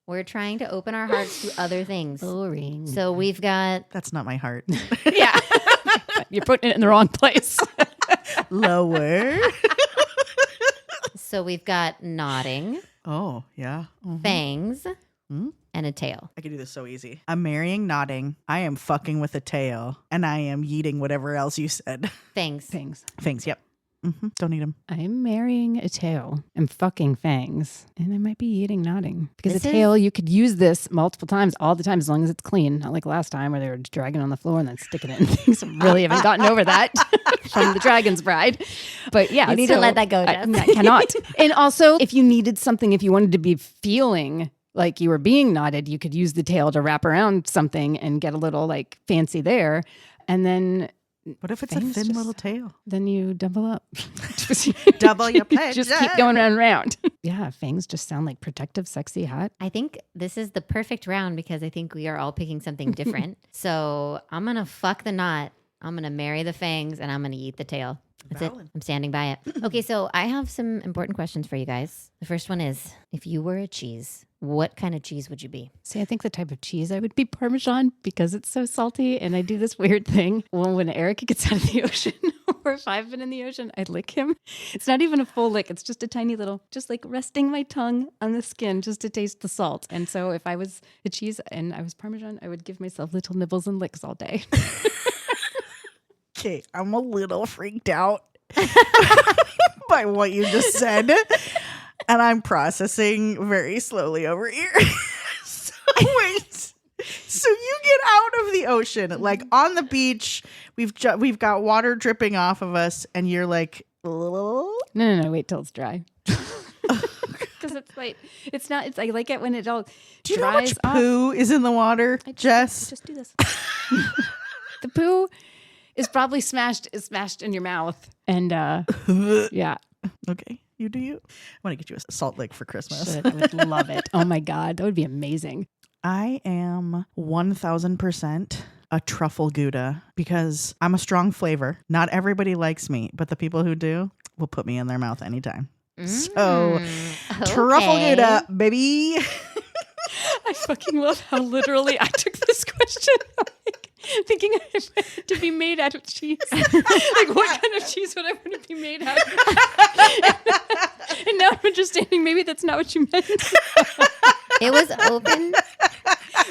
We're trying to open our hearts to other things. Boring. So we've got That's not my heart. Yeah. You're putting it in the wrong place. Lower. so we've got nodding, Oh, yeah. fangs, Hmm? and a tail. I can do this so easy. I'm marrying nodding. I am fucking with a tail. And I am yeeting whatever else you said. Fangs. Fangs. Fangs, yep. Don't eat them. I'm marrying a tail. I'm fucking fangs. And I might be eating nodding. Because This a is- tail, you could use this multiple times, all the time, as long as it's clean. Not like last time where they were just dragging it on the floor and then sticking it in things. Really haven't gotten over that from the Dragon's Bride. But yeah. You need to let that go, Jess. I cannot. And also, if you needed something, if you wanted to be feeling like you were being knotted, you could use the tail to wrap around something and get a little like fancy there. And then What if it's Fangs a thin just- little tail? then you double up. Double your pleasure. Just keep going round and round. Yeah, fangs just sound like protective, sexy, hot. I think this is the perfect round because I think we are all picking something different. So I'm going to fuck the knot. I'm going to marry the fangs and I'm going to eat the tail. That's Valid. it. I'm standing by it. Okay, so I have some important questions for you guys. The first one is, if you were a cheese, what kind of cheese would you be? See, I think the type of cheese I would be Parmesan because it's so salty. And I do this weird thing when Eric gets out of the ocean or if I've been in the ocean, I'd lick him. It's not even a full lick. It's just a tiny little, just like resting my tongue on the skin just to taste the salt. And so if I was a cheese and I was Parmesan, I would give myself little nibbles and licks all day. Okay, I'm a little freaked out by what you just said. And I'm processing very slowly over here. So wait. So you get out of the ocean, like on the beach. We've got water dripping off of us, and you're like, oh. No, wait till it's dry. Because it's like, it's not, it's, I like it when it all Do you know how dries much off. poo is in the water, Jess? Just do this. The poo is probably smashed in your mouth. And yeah. Okay, you do you. I want to get you a salt lick for Christmas. Shit, I would love it. Oh my God, that would be amazing. I am 1000% a truffle Gouda because I'm a strong flavor. Not everybody likes me, but the people who do will put me in their mouth anytime. So truffle Gouda, baby. I fucking love how literally I took this question. Like, thinking to be made out of cheese. Like, what kind of cheese would I want to be made out of? And now I'm understanding maybe that's not what you meant. It was open.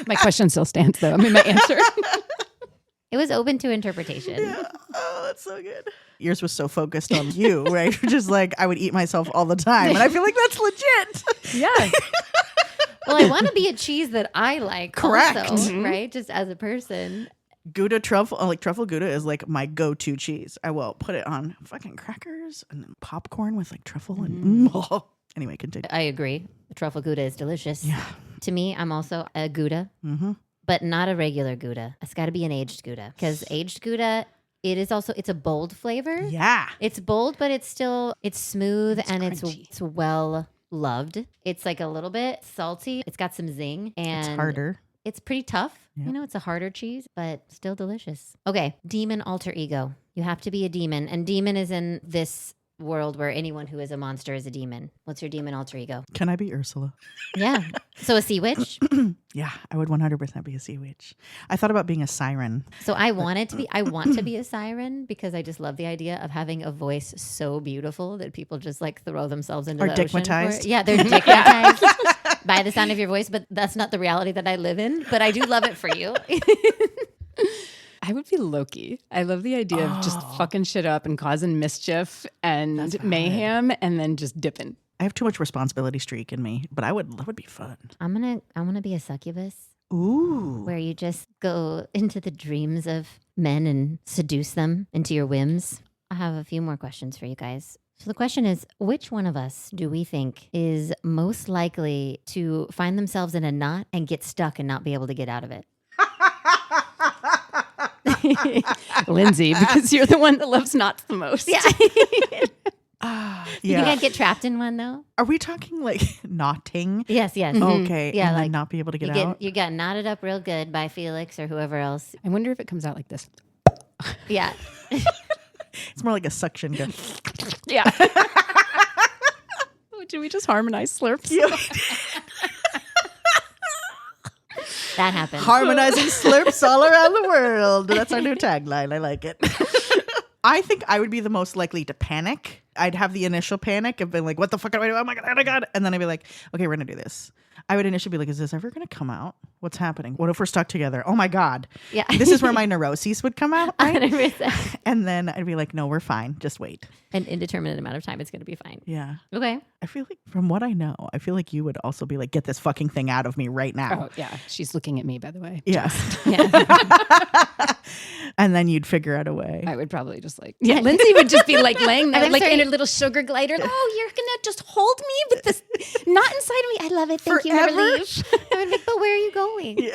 My question still stands, though. I mean, my answer. It was open to interpretation. Yeah. Oh, that's so good. Yours was so focused on you, right? Just like I would eat myself all the time. And I feel like that's legit. Yeah. Well, I want to be a cheese that I like. Correct. Also, right? Just as a person. Gouda truffle, like truffle Gouda is like my go-to cheese. I will put it on fucking crackers and then popcorn with like truffle and anyway, continue. I agree. The truffle Gouda is delicious. Yeah. To me, I'm also a Gouda, but not a regular Gouda. It's got to be an aged Gouda because aged Gouda, it's a bold flavor. Yeah. It's bold, but it's smooth and crunchy. it's well loved. It's like a little bit salty. It's got some zing and It's harder. It's pretty tough. Yep. You know, it's a harder cheese, but still delicious. Okay, demon alter ego. You have to be a demon. And demon is in this world where anyone who is a monster is a demon. What's your demon alter ego? Can I be Ursula? Yeah. So a sea witch. Yeah, I would 100% be a sea witch. I thought about being a siren. So I want to be a siren because I just love the idea of having a voice so beautiful that people just like throw themselves into Or the ocean for dickmatized. it. Yeah, they're dickmatized by the sound of your voice, but that's not the reality that I live in. But I do love it for you. I would be Loki. I love the idea of just fucking shit up and causing mischief and mayhem and then just dipping. I have too much responsibility streak in me, but that would be fun. I want to be a succubus. Ooh. Where you just go into the dreams of men and seduce them into your whims. I have a few more questions for you guys. So the question is, which one of us do we think is most likely to find themselves in a knot and get stuck and not be able to get out of it? Lindsay, because you're the one that loves knots the most. Yeah. You Yeah. can't get trapped in one though? Are we talking like knotting? Yes, yes. Okay. Yeah, and like then not be able to get You out? you got knotted up real good by Felix or whoever else. I wonder if it comes out like this. Yeah. It's more like a suction gun. Yeah. Did we just harmonize slurps? That happened. Harmonizing slurps all around the world. That's our new tagline. I like it. I think I would be the most likely to panic. I'd have the initial panic of being like, what the fuck do I do? Oh my God, oh my God. And then I'd be like, okay, we're going to do this. I would initially be like, is this ever going to come out? What's happening? What if we're stuck together? Oh my God. Yeah. This is where my neuroses would come out. Right? 100%. And then I'd be like, no, we're fine. Just wait. An indeterminate amount of time, it's going to be fine. Yeah. Okay. I feel like from what I know, I feel like you would also be like, get this fucking thing out of me right now. Oh, yeah. She's looking at me, by the way. Yeah. Yeah. And then you'd figure out a way. I would probably just like, yeah, Lindsay would just be like laying there, I'm like sorry. in a little sugar glider. Oh, you're going to just hold me with this knot inside of me. I love it. Thank you. Never Forever? leave. I would be like, but where are you going?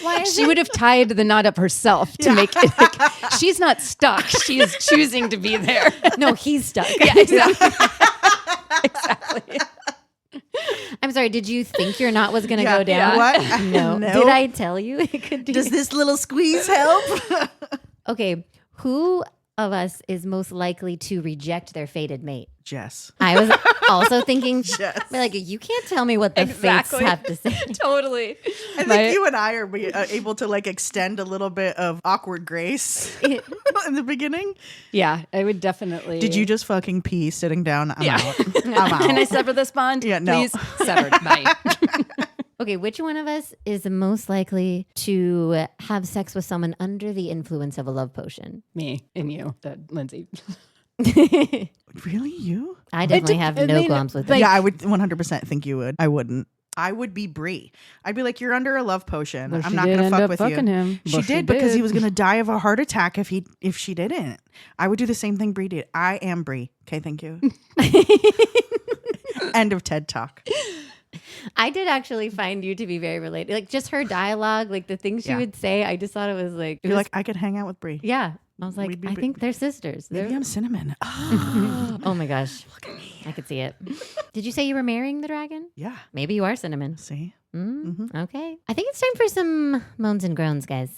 Why is She would have tied the knot up herself to make it like, she's not stuck. She's choosing to be there. No, he's stuck. Yeah, exactly. Exactly. I'm sorry. Did you think your knot was going to Yeah. go down? What? No. No. Did I tell you it could do Does this little squeeze help? Okay. Who of us is most likely to reject their fated mate? Jess. I was also thinking, Yes. like, you can't tell me what the Exactly. fates have to say. Totally. I think you and I are able to like extend a little bit of awkward grace in the beginning. Yeah, I would definitely. Did you just fucking pee sitting down? I'm Yeah. out. I'm out. Can I sever this bond? Yeah, no. Please, severed. Bye. Okay, which one of us is most likely to have sex with someone under the influence of a love potion? Me and you, Lindsay. Really, you? I definitely have I no mean, qualms with like- it. Yeah, I would 100% think you would. I wouldn't. I would be Brie. I'd be like, you're under a love potion. Well, I'm she not did gonna end fuck up with fucking you. him. She Well, she did because he did. was gonna die of a heart attack if she didn't. I would do the same thing Brie did. I am Brie. Okay, thank you. End of TED Talk. I did actually find you to be very related. Like just her dialogue, like the things she Yeah. would say, I just thought it was like, You're like, I could hang out with Brie. yeah. I was like, We'd be I think they're sisters. Maybe I'm Cinnamon. Oh my gosh. I could see it. Did you say you were marrying the dragon? Yeah. Maybe you are Cinnamon. See? Okay. I think it's time for some moans and groans, guys.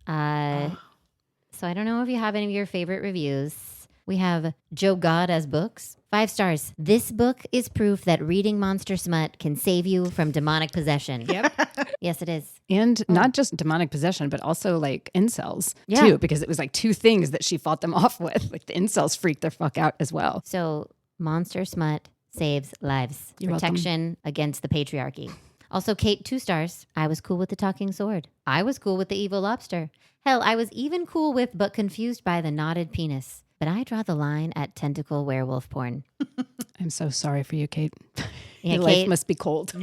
So I don't know if you have any of your favorite reviews. We have Joe God as books. 5 stars. This book is proof that reading monster smut can save you from demonic possession. Yep. Yes, it is. And not just demonic possession, but also like incels Yeah. too, because it was like 2 things that she fought them off with. Like the incels freaked the fuck out as well. So monster smut saves lives. You're welcome. Protection against the patriarchy. Also, Kate, 2 stars. I was cool with the talking sword. I was cool with the evil lobster. Hell, I was even cool with but confused by the knotted penis. But I draw the line at tentacle werewolf porn. I'm so sorry for you, Kate. Yeah, Your Kate, life must be cold.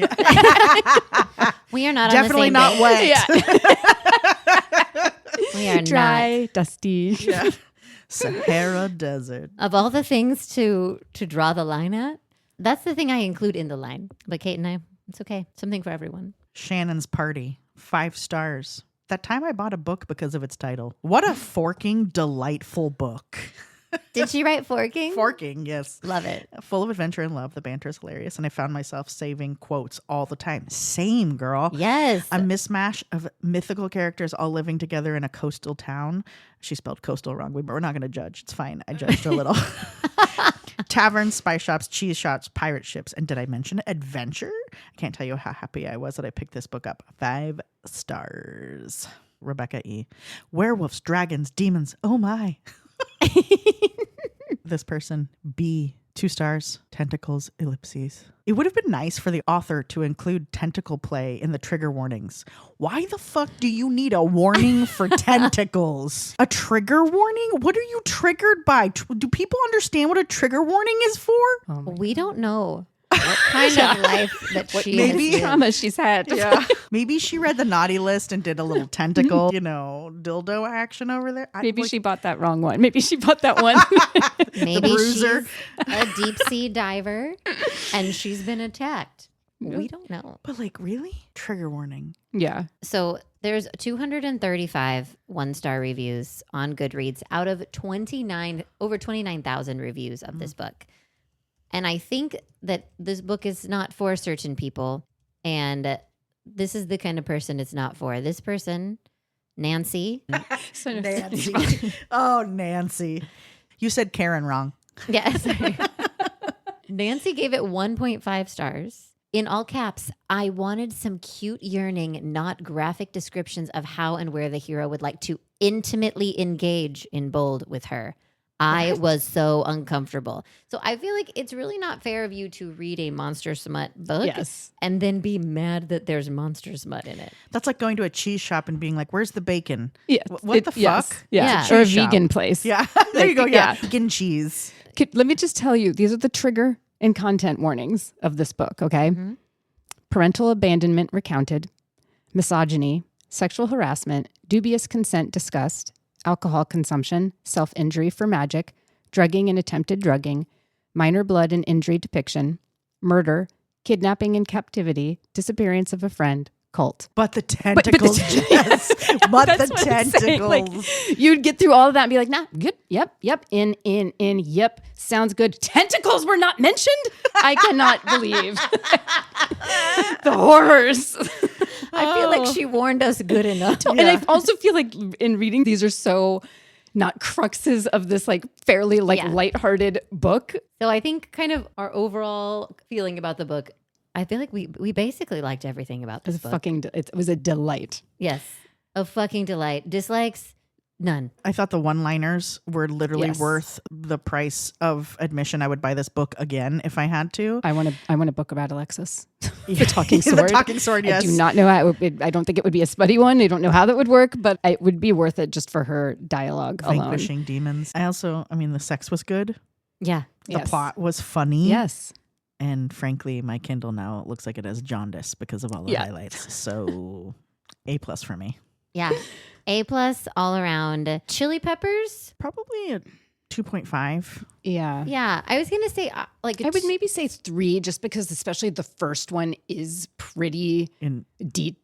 we are not Definitely on not the wet. same page. We are not. Dry, dusty. Yeah. Sahara Desert. Of all the things to draw the line at, that's the thing I include in the line. But Kate and I, it's okay. Something for everyone. Shannon's Party. 5 stars. That time I bought a book because of its title. What a forking, delightful book. Did she write forking? Forking, yes. Love it. Full of adventure and love. The banter is hilarious. And I found myself saving quotes all the time. Same, girl. Yes. A mismatch of mythical characters all living together in a coastal town. She spelled coastal wrong, but we're not going to judge. It's fine. I judged a little. Taverns, spice shops, cheese shops, pirate ships. And did I mention adventure? I can't tell you how happy I was that I picked this book up. 5 stars. Rebecca E. Werewolves, dragons, demons. Oh my. This person, B. 2 stars, tentacles, ellipses. It would have been nice for the author to include tentacle play in the trigger warnings. Why the fuck do you need a warning for tentacles? A trigger warning? What are you triggered by? Do people understand what a trigger warning is for? We don't know what kind of life that she maybe- has lived. Trauma she's had. Yeah. Maybe she read the naughty list and did a little tentacle, dildo action over there. Maybe she bought that wrong one. Maybe she bought that one. Maybe bruiser. she's a deep sea diver and she's been attacked. We don't know. But like, really? Trigger warning. Yeah. So there's 235 1-star reviews on Goodreads out of over 29,000 reviews of this book. And I think that this book is not for certain people. And this is the kind of person it's not for. This person, Nancy. So Nancy. Oh, Nancy. You said Karen wrong. Yeah, sorry. Nancy gave it 1.5 stars. In all caps, I wanted some cute yearning, not graphic descriptions of how and where the hero would like to intimately engage in bold with her. I was so uncomfortable. So I feel like it's really not fair of you to read a monster smut book Yes. and then be mad that there's monster smut in it. That's like going to a cheese shop and being like, where's the bacon? Yeah. What the yes. fuck? Yeah. It's a Or a cheese shop. vegan place. Yeah. There you go. Yeah. yeah. Vegan cheese. Let me just tell you, these are the trigger and content warnings of this book, okay? Parental abandonment recounted, misogyny, sexual harassment, dubious consent discussed, alcohol consumption, self-injury for magic, drugging and attempted drugging, minor blood and injury depiction, murder, kidnapping and captivity, disappearance of a friend, cult. But the tentacles, Jess. But That's the what I'm saying. tentacles. Like, you'd get through all of that and be like, nah, good. Yep. In. Yep. Sounds good. Tentacles were not mentioned? I cannot believe the horrors. I feel like she warned us good enough. And I also feel like in reading, these are so not cruxes of this like fairly like Yeah. lighthearted book. So I think kind of our overall feeling about the book, I feel like we basically liked everything about It was this book. it was a delight. Yes. A fucking delight. Dislikes? None. I thought the one-liners were literally Yes. worth the price of admission. I would buy this book again if I had to. I want a book about Alexis. The talking sword. The talking sword, yes. I do not know how I don't think it would be a smutty one. I don't know how that would work, but it would be worth it just for her dialogue alone. Vanquishing demons. The sex was good. Yeah. The Yes. plot was funny. Yes. And frankly, my Kindle now looks like it has jaundice because of all the Yeah. highlights. So A+ for me. Yeah. A+ all around. Chili peppers? Probably a 2.5. Yeah. Yeah. I was going to say like I would maybe say 3 just because especially the first one is pretty In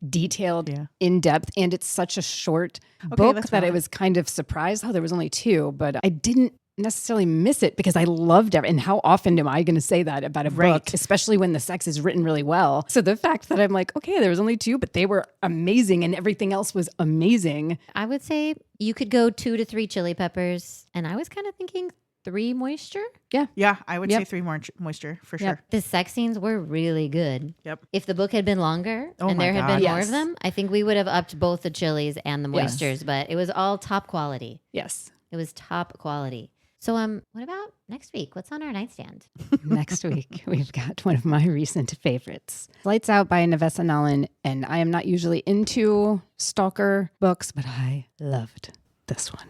detailed, Yeah. in depth, and it's such a short Okay, book that's that I valid. was kind of surprised. Oh, there was only 2, but I didn't necessarily miss it because I loved it. And how often am I going to say that about a book, Right. especially when the sex is written really well? So the fact that I'm like, okay, there was only 2, but they were amazing and everything else was amazing. I would say you could go 2 to 3 chili peppers. And I was kind of thinking 3 moisture. Yeah, I would Yep. say 3 more moisture for Yep. sure. The sex scenes were really good. Yep. If the book had been longer Oh and my there had God. been more Yes. of them, I think we would have upped both the chilies and the Yes. moistures, but it was all top quality. Yes. It was top quality. So what about next week? What's on our nightstand? Next week, we've got one of my recent favorites, Lights Out by Nevessa Nolan. And I am not usually into stalker books, but I loved this one.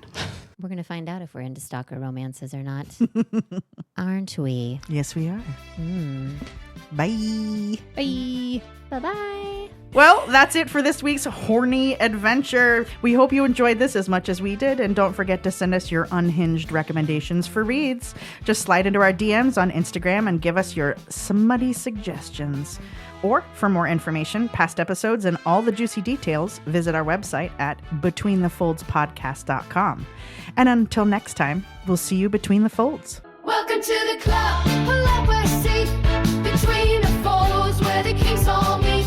We're going to find out if we're into stalker romances or not. Aren't we? Yes, we are. Bye. Bye. Bye-bye. Well, that's it for this week's horny adventure. We hope you enjoyed this as much as we did, and don't forget to send us your unhinged recommendations for reads. Just slide into our DMs on Instagram and give us your smutty suggestions. Or for more information, past episodes, and all the juicy details, visit our website at betweenthefoldspodcast.com. And until next time, we'll see you between the folds. Welcome to the club. Pull up a seat between the folds where the kings all meet.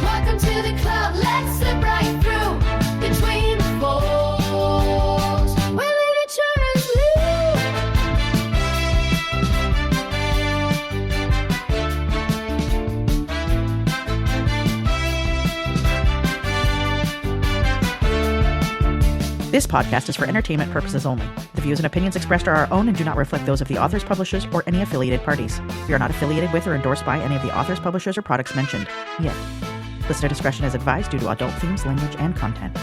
Welcome to the club. Let's slip right through between the folds where literature is loose. This podcast is for entertainment purposes only. The views and opinions expressed are our own and do not reflect those of the authors, publishers, or any affiliated parties. We are not affiliated with or endorsed by any of the authors, publishers, or products mentioned. Yet. Listener discretion is advised due to adult themes, language, and content.